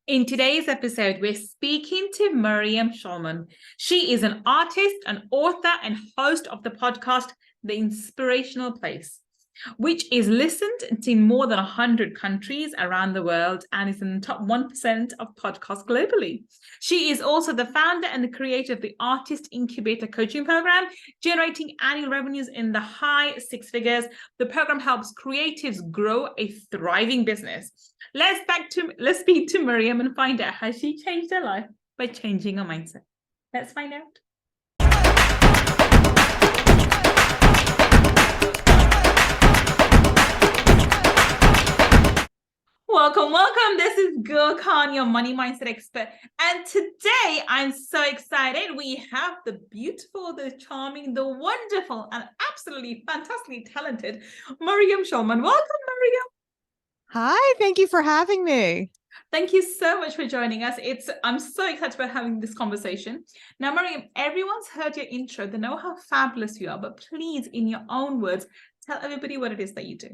In today's episode, we're speaking to Miriam Schulman. She is an artist, an author, and host of the podcast, The Inspirational Place, which is listened to in more than 100 countries around the world and is in the top 1% of podcasts globally. She is also the founder and the creator of the Artist Incubator coaching program, generating annual revenues in the high six figures. The program helps creatives grow a thriving business. Let's speak to Miriam and find out how she changed her life by changing her mindset. Let's find out. Welcome. This is Gull, your money mindset expert. And today I'm so excited. We have the beautiful, the charming, the wonderful, and absolutely fantastically talented Miriam Schulman. Welcome, Miriam. Hi, thank you for having me. Thank you so much for joining us. I'm so excited about having this conversation. Now, Miriam, everyone's heard your intro. They know how fabulous you are, but please, in your own words, tell everybody what it is that you do.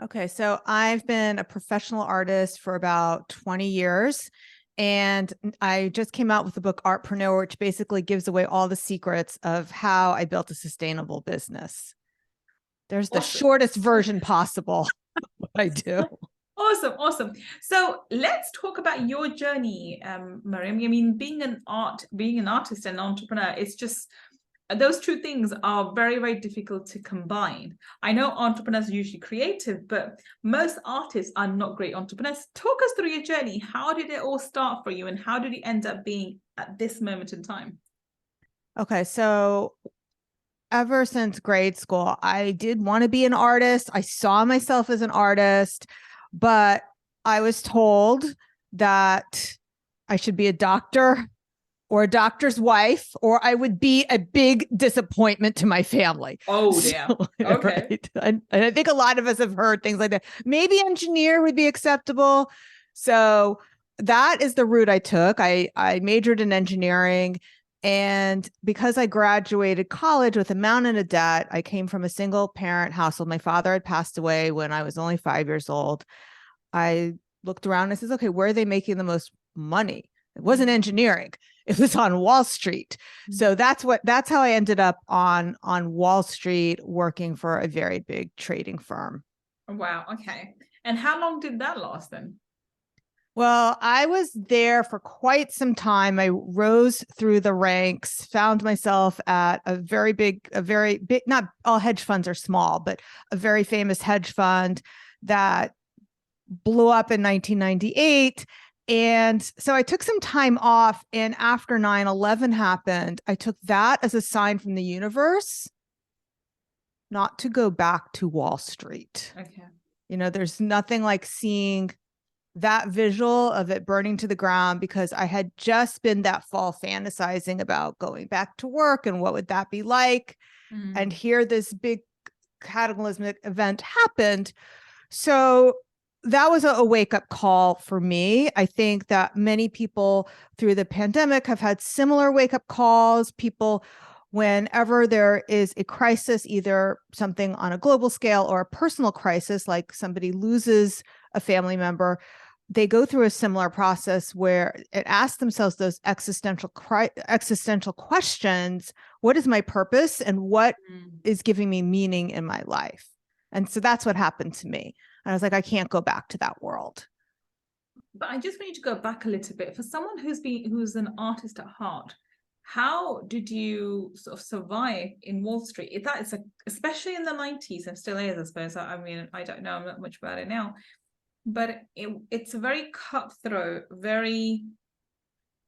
Okay, so I've been a professional artist for about 20 years, and I just came out with the book Artpreneur, which basically gives away all the secrets of how I built a sustainable business. There's the shortest version possible. What I do. Awesome. So let's talk about your journey, Miriam. I mean, being an artist and entrepreneur, it's just those two things are very, very difficult to combine. I know entrepreneurs are usually creative, but most artists are not great entrepreneurs. Talk us through your journey. How did it all start for you, and how did you end up being at this moment in time? Okay, so ever since grade school, I did want to be an artist. I saw myself as an artist, but I was told that I should be a doctor or a doctor's wife, or I would be a big disappointment to my family. Oh, yeah. Okay. Right? And I think a lot of us have heard things like that. Maybe engineer would be acceptable. So that is the route I took. I majored in engineering. And because I graduated college with a mountain of debt, I came from a single parent household. My father had passed away when I was only 5 years old. I looked around and says, okay, where are they making the most money? It wasn't engineering. It was on Wall Street. So that's how I ended up on Wall Street working for a very big trading firm. Wow. Okay. And how long did that last then? Well, I was there for quite some time. I rose through the ranks, found myself at a very big, not all hedge funds are small, but a very famous hedge fund that blew up in 1998. And so I took some time off. And after 9/11 happened, I took that as a sign from the universe not to go back to Wall Street. Okay. You know, there's nothing like seeing that visual of it burning to the ground, because I had just been that fall fantasizing about going back to work and what would that be like. And here this big cataclysmic event happened. So that was a wake-up call for me. I think that many people through the pandemic have had similar wake-up calls. People, whenever there is a crisis, either something on a global scale or a personal crisis, like somebody loses a family member, they go through a similar process where it asks themselves those existential questions. What is my purpose, and what is giving me meaning in my life? And so that's what happened to me. And I was like, I can't go back to that world. But I just need to go back a little bit. For someone who's an artist at heart, how did you sort of survive in Wall Street? Especially in the 90s, and still is, I suppose. I mean, I don't know much about it now. But it's a very cutthroat, very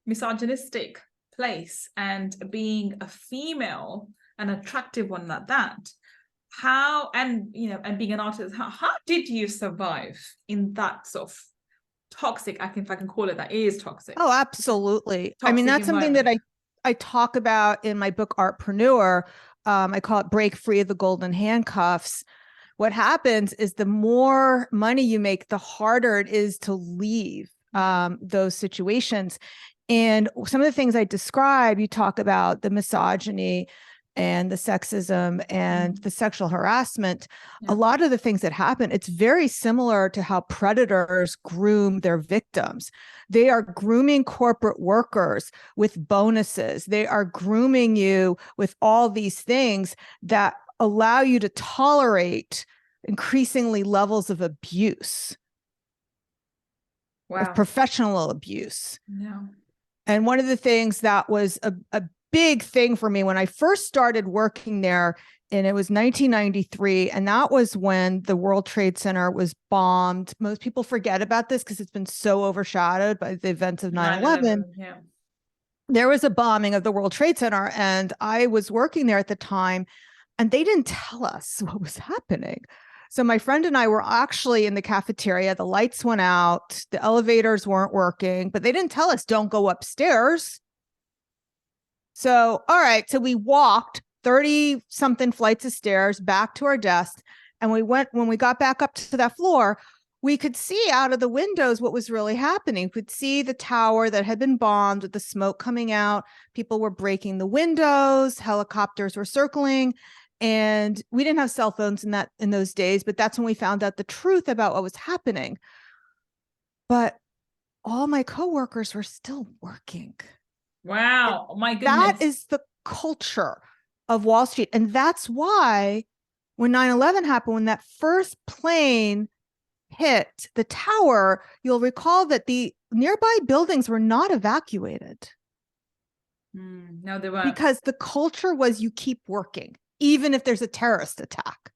misogynistic place. And being a female, an attractive one at that, and being an artist, how did you survive in that sort of toxic, if I can call it that, it is toxic. Oh, absolutely. I mean, that's something that I talk about in my book, Artpreneur. I call it Break Free of the Golden Handcuffs. What happens is the more money you make, the harder it is to leave those situations. And some of the things I describe, you talk about the misogyny, and the sexism and the sexual harassment, Yeah. a lot of the things that happen, it's very similar to how predators groom their victims. They are grooming corporate workers with bonuses. They are grooming you with all these things that allow you to tolerate increasingly levels of abuse, of Wow. professional abuse. No. And one of the things that was a big thing for me when I first started working there, and it was 1993, and that was when the World Trade Center was bombed. Most people forget about this because it's been so overshadowed by the events of 9/11. Yeah. There was a bombing of the World Trade Center, and I was working there at the time, and they didn't tell us what was happening. So my friend and I were actually in the cafeteria. The lights went out, the elevators weren't working, but they didn't tell us, don't go upstairs. So, all right. So we walked 30 something flights of stairs back to our desk. And when we got back up to that floor, we could see out of the windows what was really happening. We could see the tower that had been bombed with the smoke coming out. People were breaking the windows, helicopters were circling. And we didn't have cell phones in those days, but that's when we found out the truth about what was happening. But all my coworkers were still working. Wow. Oh my goodness. That is the culture of Wall Street. And that's why when 9/11 happened, when that first plane hit the tower, you'll recall that the nearby buildings were not evacuated. No, they weren't. Because the culture was you keep working, even if there's a terrorist attack.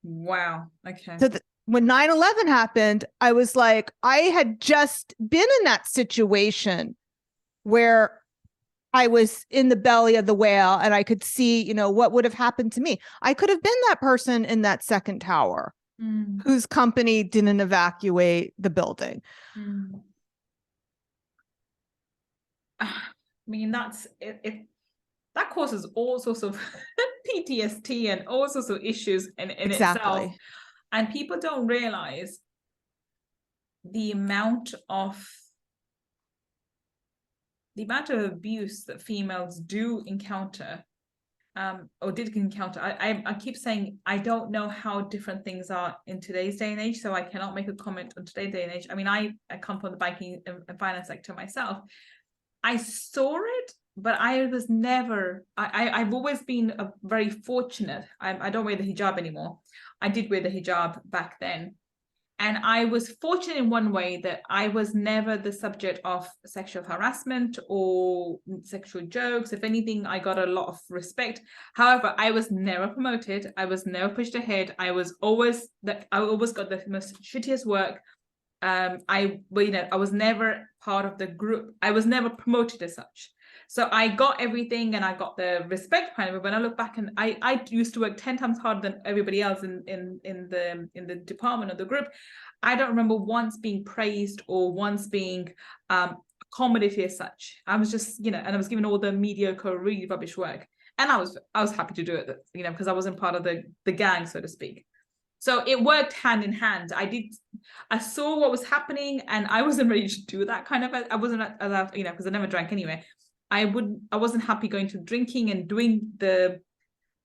Wow. Okay. So when 9/11 happened, I was like, I had just been in that situation where I was in the belly of the whale and I could see, what would have happened to me. I could have been that person in that second tower whose company didn't evacuate the building. I mean, that's it. That causes all sorts of PTSD and all sorts of issues in Exactly. itself. And people don't realize the amount of abuse that females do encounter, or did encounter. I keep saying I don't know how different things are in today's day and age, so I cannot make a comment on today's day and age. I mean, I come from the banking and finance sector myself. I saw it, but I was never, I've always been very fortunate. I don't wear the hijab anymore. I did wear the hijab back then. And I was fortunate in one way that I was never the subject of sexual harassment or sexual jokes. If anything, I got a lot of respect. However, I was never promoted. I was never pushed ahead. I always got the most shittiest work. I was never part of the group. I was never promoted as such. So I got everything and I got the respect kind of it. When I look back, and I used to work 10 times harder than everybody else in the department or the group. I don't remember once being praised or once being accommodated as such. I was just, and I was given all the mediocre, really rubbish work. And I was happy to do it, because I wasn't part of the gang, so to speak. So it worked hand in hand. I saw what was happening and I wasn't ready to do that kind of, I wasn't allowed, because I never drank anyway. I wasn't happy going to drinking and doing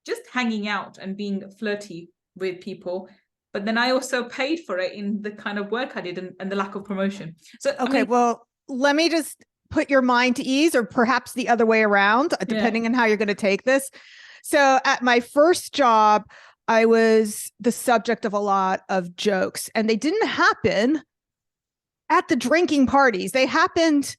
just hanging out and being flirty with people. But then I also paid for it in the kind of work I did and the lack of promotion. So, okay, well, let me just put your mind to ease, or perhaps the other way around, depending on how you're going to take this. So at my first job, I was the subject of a lot of jokes, and they didn't happen at the drinking parties. They happened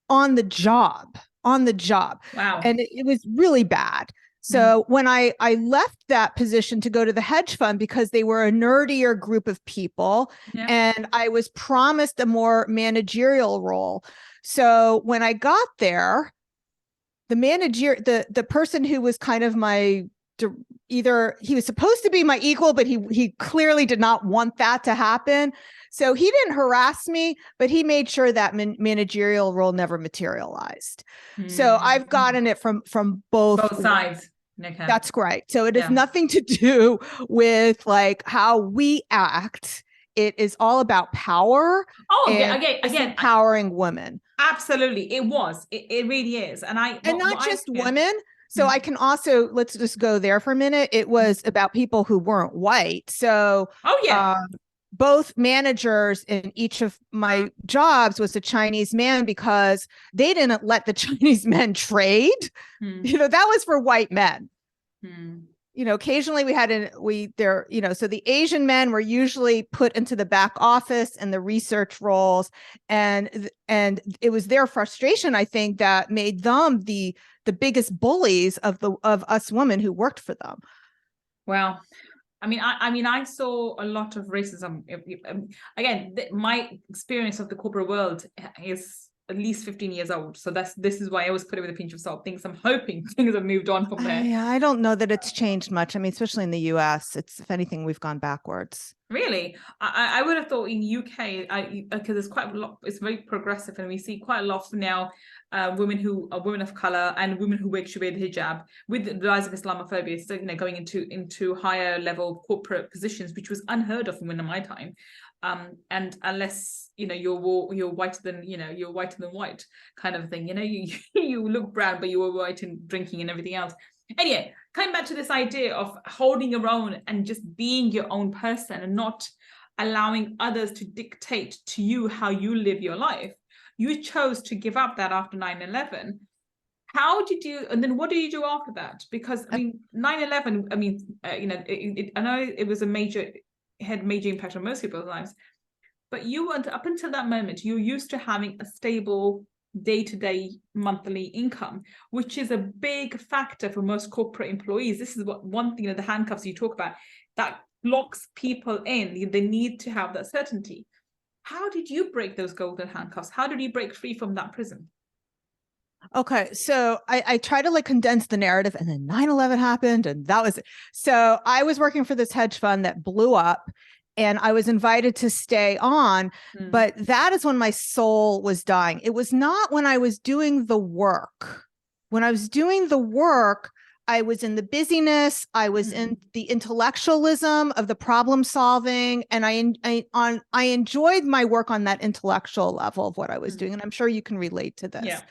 on the job. Wow. And it was really bad. So when I left that position to go to the hedge fund, because they were a nerdier group of people, and I was promised a more managerial role. So when I got there, the person who was kind of either he was supposed to be my equal, but he clearly did not want that to happen. So he didn't harass me, but he made sure that managerial role never materialized. So I've gotten it from both sides. Okay. That's great. So it has nothing to do with like how we act. It is all about power. Oh, again, empowering women. Absolutely, it was. It really is, and not just women. So I can also, let's just go there for a minute. It was about people who weren't white. So Oh yeah. both managers in each of my jobs was a Chinese man, because they didn't let the Chinese men trade. That was for white men. Occasionally so the Asian men were usually put into the back office and the research roles, and it was their frustration, I think, that made them the biggest bullies of us women who worked for them. Well, I saw a lot of racism. Again, my experience of the corporate world is at least 15 years old. So this is why I always put it with a pinch of salt. I'm hoping things have moved on from there. I don't know that it's changed much. I mean, especially in the US, if anything, we've gone backwards. Really? I would have thought in UK, because there's quite a lot, it's very progressive, and we see quite a lot now women who are women of color and women who should wear the hijab, with the rise of Islamophobia, so going into higher level corporate positions, which was unheard of in my time. And unless you're whiter than you're whiter than white kind of thing, you look brown but you were white and drinking and everything else. Anyway, coming back to this idea of holding your own and just being your own person and not allowing others to dictate to you how you live your life. You chose to give up that after 9/11. How did you, and then what do you do after that? Because 9/11, I know it was had major impact on most people's lives, but you weren't, up until that moment, you're used to having a stable day-to-day monthly income, which is a big factor for most corporate employees. This is one thing, the handcuffs you talk about, that locks people in. They need to have that certainty. How did you break those golden handcuffs? How did you break free from that prison? Okay, so I try to condense the narrative, and then 9/11 happened, and that was it. So I was working for this hedge fund that blew up, and I was invited to stay on, but that is when my soul was dying. It was not when I was doing the work. When I was doing the work, I was in the busyness, I was in the intellectualism of the problem solving, and I enjoyed my work on that intellectual level of what I was doing, and I'm sure you can relate to this. Yeah.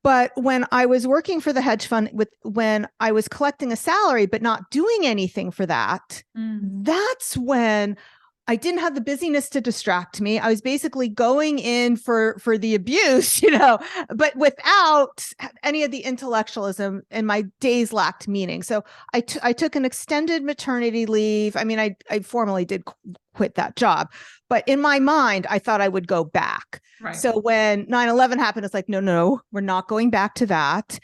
But when I was working for the hedge fund, when I was collecting a salary but not doing anything for that, that's when I didn't have the busyness to distract me. I was basically going in for the abuse, but without any of the intellectualism, and my days lacked meaning. So I took an extended maternity leave. I mean, I formally did quit that job, but in my mind, I thought I would go back. Right. So when 9/11 happened, it's like, no, we're not going back to that.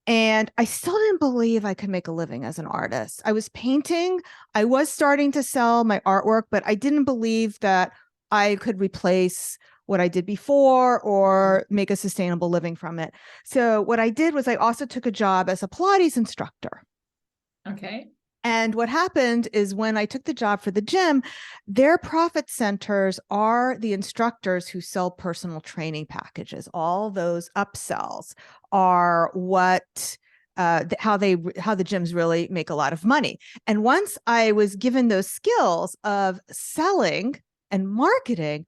And I still didn't believe I could make a living as an artist. I was painting. I was starting to sell my artwork, but I didn't believe that I could replace what I did before or make a sustainable living from it. So what I did was I also took a job as a Pilates instructor. Okay. And what happened is, when I took the job for the gym, their profit centers are the instructors who sell personal training packages. All those upsells are how the gyms really make a lot of money. And once I was given those skills of selling and marketing,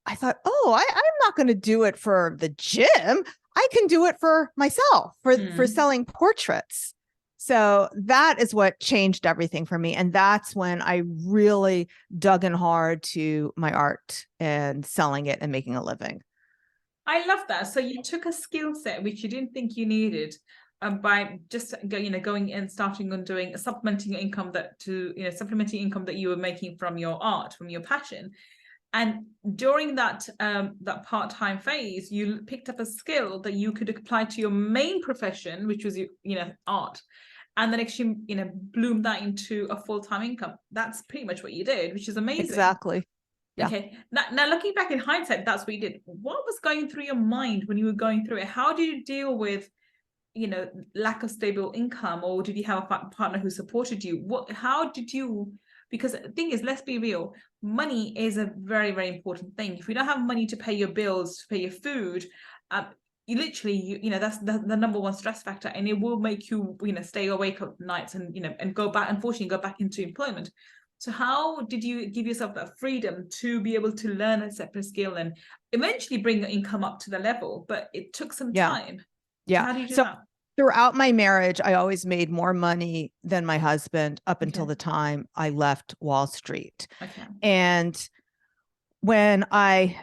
I thought, I'm not going to do it for the gym. I can do it for myself, for selling portraits. So that is what changed everything for me. And that's when I really dug in hard to my art and selling it and making a living. I love that. So you took a skill set which you didn't think you needed, by just going and starting on doing supplementing income that you were making from your art, from your passion. And during that part-time phase, you picked up a skill that you could apply to your main profession, which was art, and then actually bloom that into a full-time income. That's pretty much what you did, which is amazing. Exactly. Yeah. Okay. Now looking back in hindsight, that's what you did. What was going through your mind when you were going through it? How did you deal with lack of stable income, or did you have a partner who supported you? How did you? Because the thing is, let's be real, money is a very, very important thing. If you don't have money to pay your bills, to pay your food, you literally, that's the number one stress factor, and it will make you, stay awake at nights and, and unfortunately go back into employment. So how did you give yourself that freedom to be able to learn a separate skill and eventually bring your income up to the level? But it took some time. Yeah. How do you do So that? throughout my marriage, I always made more money than my husband up until Okay. the time I left Wall Street. Okay. And when I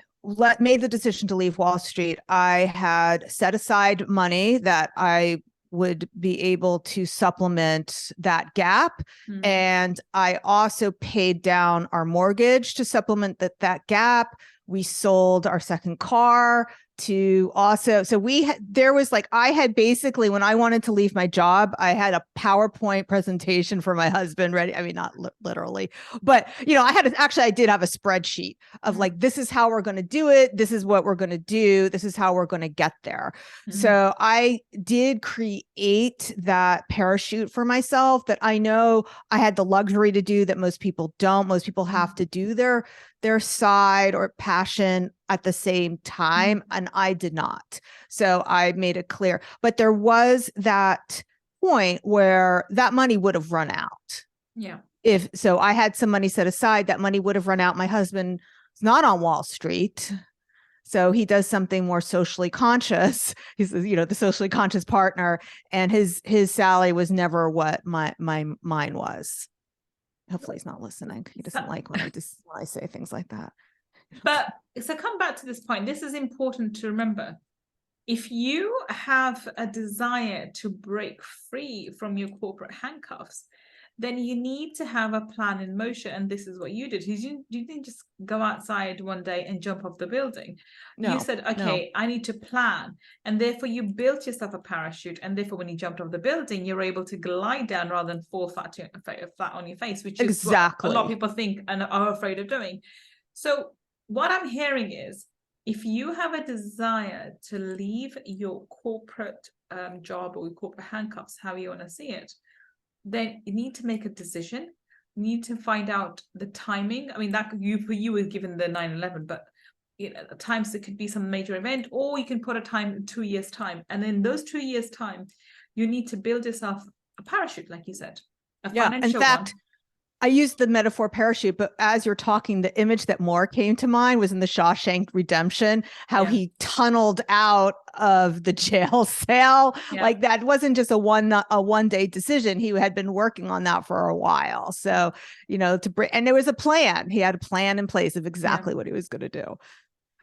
made the decision to leave Wall Street, I had set aside money that I would be able to supplement that gap. And I also paid down our mortgage to supplement that gap. We sold our second car to also, so there was like, I had basically, when I wanted to leave my job, I had a PowerPoint presentation for my husband ready. I mean, not literally, but I did have a spreadsheet of like, this is how we're going to do it. This is what we're going to do. This is how we're going to get there. So I did create that parachute for myself that I know I had the luxury to do that most people don't. Most people have to do their side or passion at the same time, and I did not. So I made it clear. But there was that point where that money would have run out. Yeah. If so, I had some money set aside. That money would have run out. My husband is not on Wall Street, so he does something more socially conscious. He's, the socially conscious partner, and his salary was never what mine was. Hopefully he's not listening. He doesn't like when I say things like that. But so come back to this point. This is important to remember. If you have a desire to break free from your corporate handcuffs, then you need to have a plan in motion. And this is what you did. You didn't just go outside one day and jump off the building. No, you said, okay, I need to plan. And therefore you built yourself a parachute. And therefore when you jumped off the building, you're able to glide down rather than fall flat on your face, which is what a lot of people think and are afraid of doing. So what I'm hearing is, if you have a desire to leave your corporate job or your corporate handcuffs, how you want to see it, then you need to make a decision. You need to find out the timing. I mean, that you were given the 9/11, but at times it could be some major event, or you can put a time in 2 years' time. And in those 2 years' time, you need to build yourself a parachute, like you said, a financial one. I used the metaphor parachute, but as you're talking, the image that more came to mind was in the Shawshank Redemption, how he tunneled out of the jail cell. Like that wasn't just a one day decision. He had been working on that for a while. So, and there was a plan. He had a plan in place of exactly what he was going to do.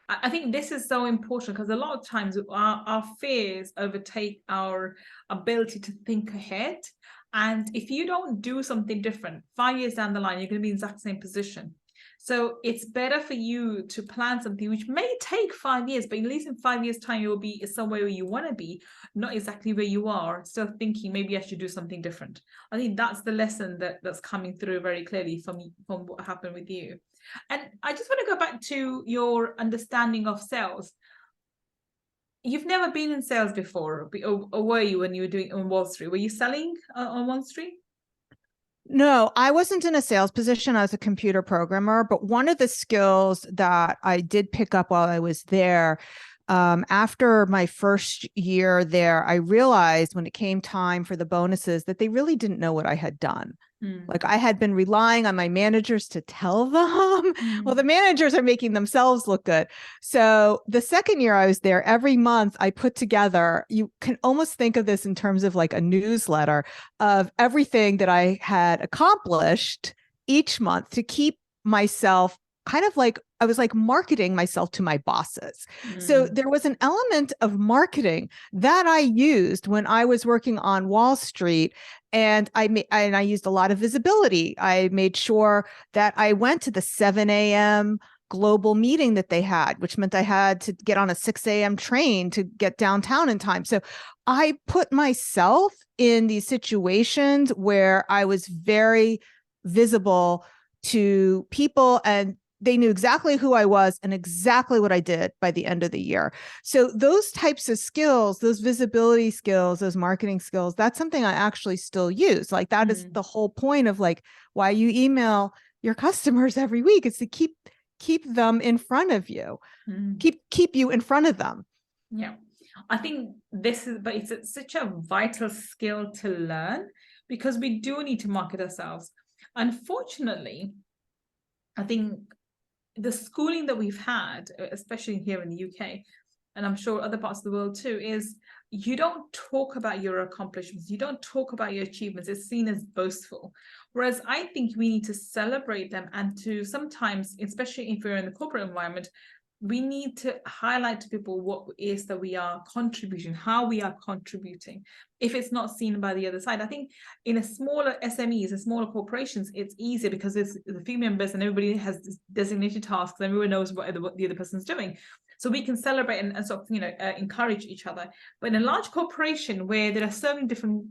I think this is so important because a lot of times our fears overtake our ability to think ahead. And if you don't do something different, 5 years down the line, you're going to be in the exact same position. So it's better for you to plan something which may take 5 years, but at least in 5 years' time, you'll be somewhere where you want to be, not exactly where you are, still thinking maybe I should do something different. I think that's the lesson that's coming through very clearly from what happened with you. And I just want to go back to your understanding of sales. You've never been in sales before, or were you when you were doing on Wall Street? Were you selling on Wall Street? No, I wasn't in a sales position. I was a computer programmer, but one of the skills that I did pick up while I was there, after my first year there, I realized when it came time for the bonuses that they really didn't know what I had done. Like I had been relying on my managers to tell them. Well, the managers are making themselves look good. So the second year I was there, every month I put together, you can almost think of this in terms of like a newsletter of everything that I had accomplished each month to keep myself kind of like, I was like marketing myself to my bosses. So there was an element of marketing that I used when I was working on Wall Street. And I used a lot of visibility. I made sure that I went to the 7 a.m. global meeting that they had, which meant I had to get on a 6 a.m. train to get downtown in time. So I put myself in these situations where I was very visible to people, and they knew exactly who I was and exactly what I did by the end of the year. So those types of skills, those visibility skills, those marketing skills, that's something I actually still use. Like that is the whole point of like why you email your customers every week. It's to keep them in front of you, keep you in front of them. Yeah, I think it's such a vital skill to learn because we do need to market ourselves. Unfortunately, I think the schooling that we've had, especially here in the UK, and I'm sure other parts of the world too, is you don't talk about your accomplishments. You don't talk about your achievements. It's seen as boastful. Whereas I think we need to celebrate them, and to sometimes, especially if we're in the corporate environment, we need to highlight to people what it is that we are contributing, how we are contributing, if it's not seen by the other side. I think in a smaller SMEs and smaller corporations, it's easier because there's the few members and everybody has designated tasks and everyone knows what the other person's doing. So we can celebrate and sort of, encourage each other. But in a large corporation where there are so many different,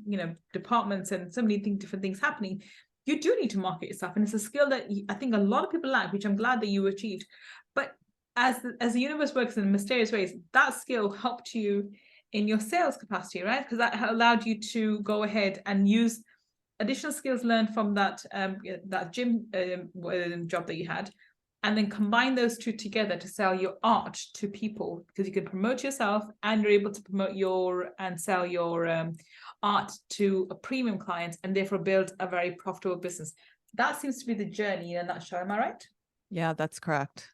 departments and so many different things happening, you do need to market yourself. And it's a skill that I think a lot of people lack, which I'm glad that you achieved. But as the universe works in mysterious ways, that skill helped you in your sales capacity, right? Because that allowed you to go ahead and use additional skills learned from that gym job that you had, and then combine those two together to sell your art to people, because you can promote yourself and you're able to promote and sell your art to a premium client, and therefore build a very profitable business. That seems to be the journey in a nutshell. Am I right? Yeah, that's correct.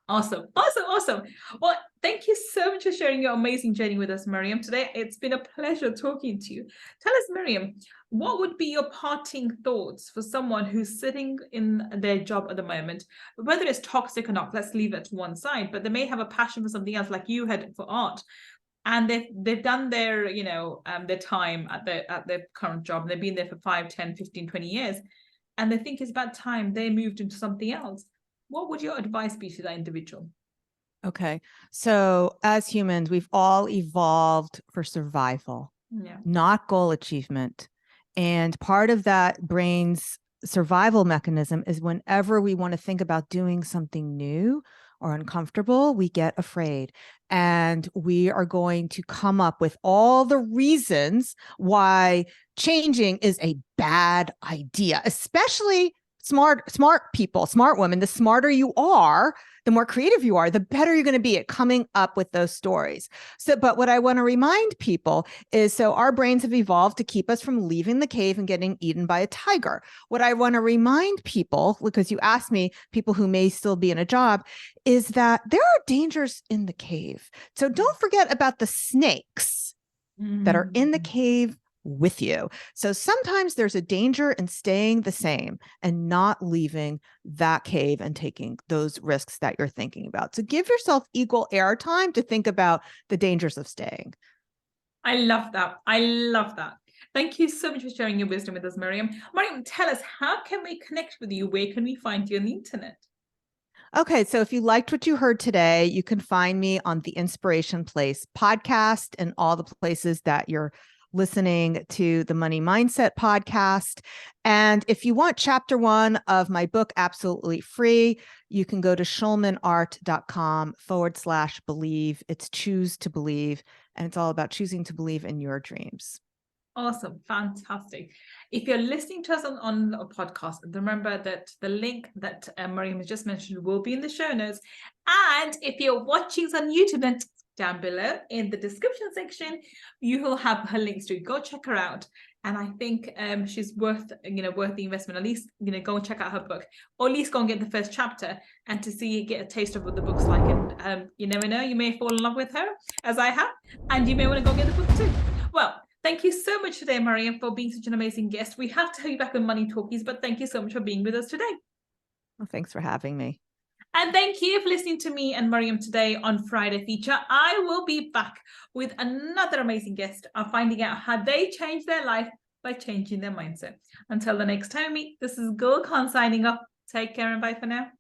Awesome. Well, thank you so much for sharing your amazing journey with us, Miriam. Today, it's been a pleasure talking to you. Tell us, Miriam, what would be your parting thoughts for someone who's sitting in their job at the moment, whether it's toxic or not? Let's leave that to one side, but they may have a passion for something else, like you had for art, and they've done their their time at their current job, and they've been there for 5, 10, 15, 20 years, and they think it's about time they moved into something else. What would your advice be to that individual? Okay. So as humans, we've all evolved for survival, not goal achievement. And part of that brain's survival mechanism is whenever we want to think about doing something new or uncomfortable, we get afraid. And we are going to come up with all the reasons why changing is a bad idea, especially smart people, smart women. The smarter you are, the more creative you are, the better you're going to be at coming up with those stories. But what I want to remind people is, so our brains have evolved to keep us from leaving the cave and getting eaten by a tiger. What I want to remind people, because you asked me, people who may still be in a job, is that there are dangers in the cave. So don't forget about the snakes that are in the cave with you. So sometimes there's a danger in staying the same and not leaving that cave and taking those risks that you're thinking about. So give yourself equal airtime to think about the dangers of staying. I love that. Thank you so much for sharing your wisdom with us, Miriam. Miriam, tell us, how can we connect with you? Where can we find you on the internet? Okay, so if you liked what you heard today, you can find me on the Inspiration Place podcast and all the places that you're listening to the Money Mindset podcast. And if you want chapter 1 of my book absolutely free, you can go to schulmanart.com/believe. It's choose to believe. And it's all about choosing to believe in your dreams. Awesome. Fantastic. If you're listening to us on a podcast, remember that the link that Miriam has just mentioned will be in the show notes. And if you're watching us on YouTube, then down below in the description section, you will have her links to go check her out. And I think she's worth the investment. At least go and check out her book, or at least go and get the first chapter and to get a taste of what the book's like. And you never know, you may fall in love with her as I have, and you may want to go get the book too. Well, thank you so much today, Miriam, for being such an amazing guest. We have to have you back on Money Talkies, but thank you so much for being with us today. Well, thanks for having me. And thank you for listening to me and Miriam today on Friday Feature. I will be back with another amazing guest of finding out how they change their life by changing their mindset. Until the next time we meet, this is Gull signing off. Take care and bye for now.